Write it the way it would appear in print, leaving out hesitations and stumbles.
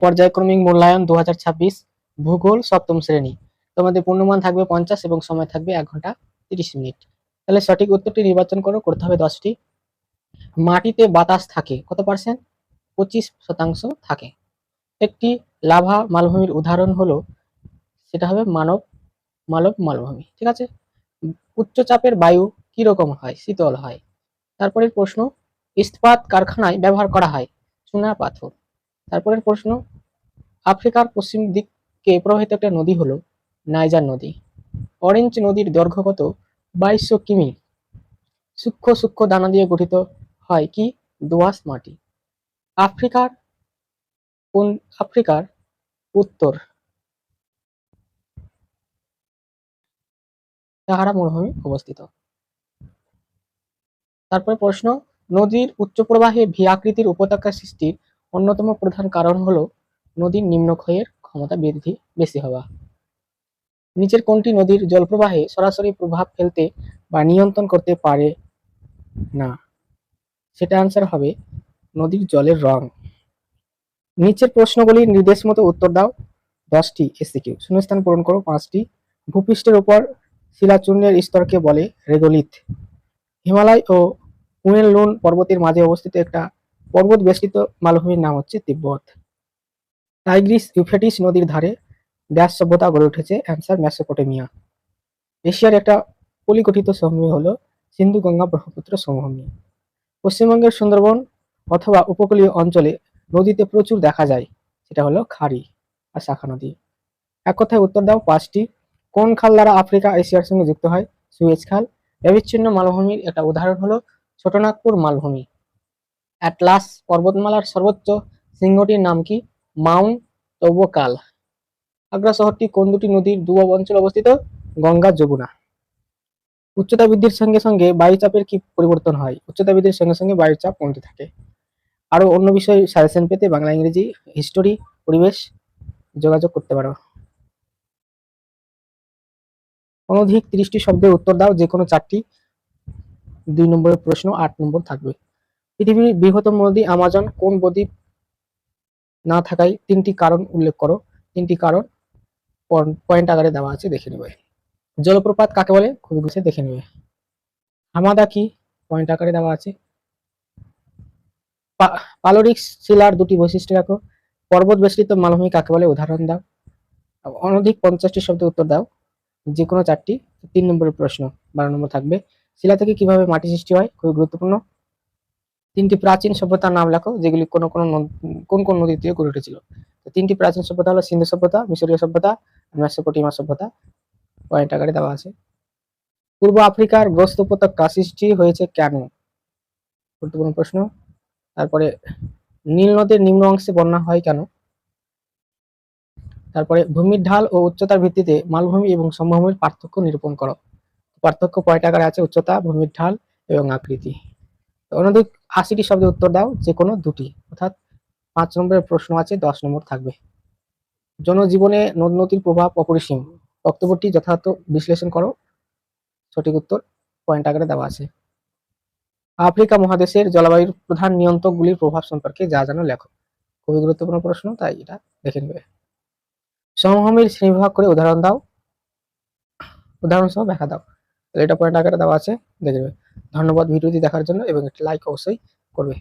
পর্যায়ক্রমিক মূল্যায়ন 2026 ভূগোল সপ্তম শ্রেণী। তোমাদের পূর্ণমান থাকবে 50 এবং সময় থাকবে 1 ঘন্টা 30 মিনিট। তাহলে সঠিক উত্তরটি নির্বাচন করতে হবে 10টি। মাটিতে বাতাস থাকে কত পার্সেন্ট? 25% থাকে। একটি লাভা মালভূমির উদাহরণ হলো, সেটা হবে মালব মালভূমি। ঠিক আছে। উচ্চচাপের বায়ু কি রকম হয়? শীতল হয়। তারপরের প্রশ্ন, ইস্পাত কারখানায় ব্যবহার করা হয় চুনা পাথর। তারপরের প্রশ্ন, আফ্রিকার পশ্চিম দিকে প্রবাহিত একটা নদী হলো নাইজার নদী। অরেঞ্জ নদীর দৈর্ঘ্য কত? 2200 কিমি। সূক্ষ্ম সূক্ষ্ম দানা দিয়ে গঠিত হয় কি? দোআঁশ মাটি। আফ্রিকার কোন আফ্রিকার উত্তর সাহারা মরুভূমি অবস্থিত। তারপরে প্রশ্ন, নদীর উচ্চ প্রবাহে ভি আকৃতির উপত্যকা সৃষ্টির অন্যতম প্রধান কারণ হলো নদীর নিম্নক্ষয়ের ক্ষমতা বেশি হওয়া। নিচের কোনটি নদীর জলপ্রবাহে সরাসরি প্রভাব ফেলতে বা নিয়ন্ত্রণ করতে পারে না? সেটা আনসার হবে নদীর জলের রং। নিচের প্রশ্নগুলির নির্দেশ মতো উত্তর দাও। 10টি এসিকিউ। শূন্যস্থান পূরণ করো 5টি। ভূপৃষ্ঠের উপর শিলাচূর্ণের স্তরকে বলে রেগোলিথ। হিমালয় ও কুনলুন পর্বতের মাঝে অবস্থিত একটা পর্বত বেষ্টিত মালভূমির নাম হচ্ছে তিব্বত। টাইগ্রিস ইউফ্রেটিস নদীর ধারে ড্যাশ সভ্যতা গড়ে উঠেছে? Answer Mesopotamia. এশিয়ার একটা পলিগঠিত সমভূমি হলো সিন্ধু গঙ্গা ব্রহ্মপুত্র সমভূমি। পশ্চিমবঙ্গের সুন্দরবন অথবা উপকূলীয় অঞ্চলে নদীতে প্রচুর দেখা যায়, সেটা হলো খাড়ি আর শাখা নদী। এক কথায় উত্তর দাও 5টি। কোন খাল দ্বারা আফ্রিকা এশিয়ার সঙ্গে যুক্ত হয়? সুয়েজ খাল। অবিচ্ছিন্ন মালভূমির একটা উদাহরণ হলো ছোটনাগপুর মালভূমি। অ্যাটলাস পর্বতমালার সর্বোচ্চ শৃঙ্গটির নাম কি? মাউন্ট তৌবকাল। আগ্রা শহরটি কোন দুটি নদীর দুব অঞ্চলে অবস্থিত? গঙ্গা যমুনা। উচ্চতা বৃদ্ধির সঙ্গে সঙ্গে বায়ুচাপের কি পরিবর্তন হয়? উচ্চতা বৃদ্ধির সঙ্গে সঙ্গে বায়ুর চাপ কমতে থাকে। আরো অন্য বিষয় সাজেশন পেতে বাংলা ইংরেজি হিস্টোরি পরিবেশ যোগাযোগ করতে পারো। অনধিক 30টি শব্দের উত্তর দাও, যে কোনো 4টি। 2 নম্বরের প্রশ্ন 8 নম্বর থাকবে। পৃথিবীর বৃহত্তম নদী আমাজন কোন বদ্বীপ না থাকায় 3টি কারণ উল্লেখ করো। 3টি কারণ পয়েন্ট আকারে দেওয়া আছে, দেখে নেবে। জলপ্রপাত কাকে বলে? খুবই গুছিয়ে দেখে নেবে। হামাদা কি? পয়েন্ট আকারে দেওয়া আছে। পাললিক শিলার 2টি বৈশিষ্ট্য রাখো। পর্বত বেষ্টিত মালভূমি কাকে বলে? উদাহরণ দাও। অনধিক 50টি শব্দের উত্তর দাও, যে কোনো 4টি। 3 নম্বরের প্রশ্ন 12 নম্বর থাকবে। শিলা থেকে কিভাবে মাটি সৃষ্টি হয়? খুবই গুরুত্বপূর্ণ। 3টি প্রাচীন সভ্যতার নাম লেখো, যেগুলি কোন কোন নদী দিয়ে গড়ে উঠেছিল। 3টি প্রাচীন সভ্যতা হলো সিন্ধু সভ্যতা, মিশরীয় সভ্যতা, মেসোপটেমিয়া সভ্যতা। পয়েন্ট আকারে দেওয়া আছে। পূর্ব আফ্রিকার গ্রস্ত উপত্যকা সৃষ্টি হয়েছে কেন? গুরুত্বপূর্ণ প্রশ্ন। তারপরে নীল নদের নিম্ন অংশে বন্যা হয় কেন? তারপরে ভূমির ঢাল ও উচ্চতার ভিত্তিতে মালভূমি এবং সমভূমির পার্থক্য নিরূপণ করো। পার্থক্য পয়েন্ট আকারে আছে, উচ্চতা, ভূমির ঢাল এবং আকৃতি। অনধিক 80টি শব্দের উত্তর দাও, যে কোনো 2টি। অর্থাৎ 5 নম্বরের প্রশ্ন আছে, 10 নম্বর থাকবে। জনজীবনে নদ নদীর প্রভাব অপরিসীম। বক্তব্যটি যথার্থ বিশ্লেষণ করো। সঠিক উত্তর পয়েন্ট আকারে দেওয়া আছে। আফ্রিকা মহাদেশের জলবায়ুর প্রধান নিয়ন্ত্রকগুলির প্রভাব সম্পর্কে যা জানো লেখো। খুবই গুরুত্বপূর্ণ প্রশ্ন, তাই এটা দেখে নেবে। সমভূমির শ্রেণীবিভাগ করে উদাহরণ দাও, উদাহরণ সহ ব্যাখ্যা দাও। এটা পয়েন্ট আকারে দেওয়া আছে, দেখে নেবে। ধন্যবাদ ভিডিওটি দেখার জন্য এবং একটি লাইক অবশ্যই করবে।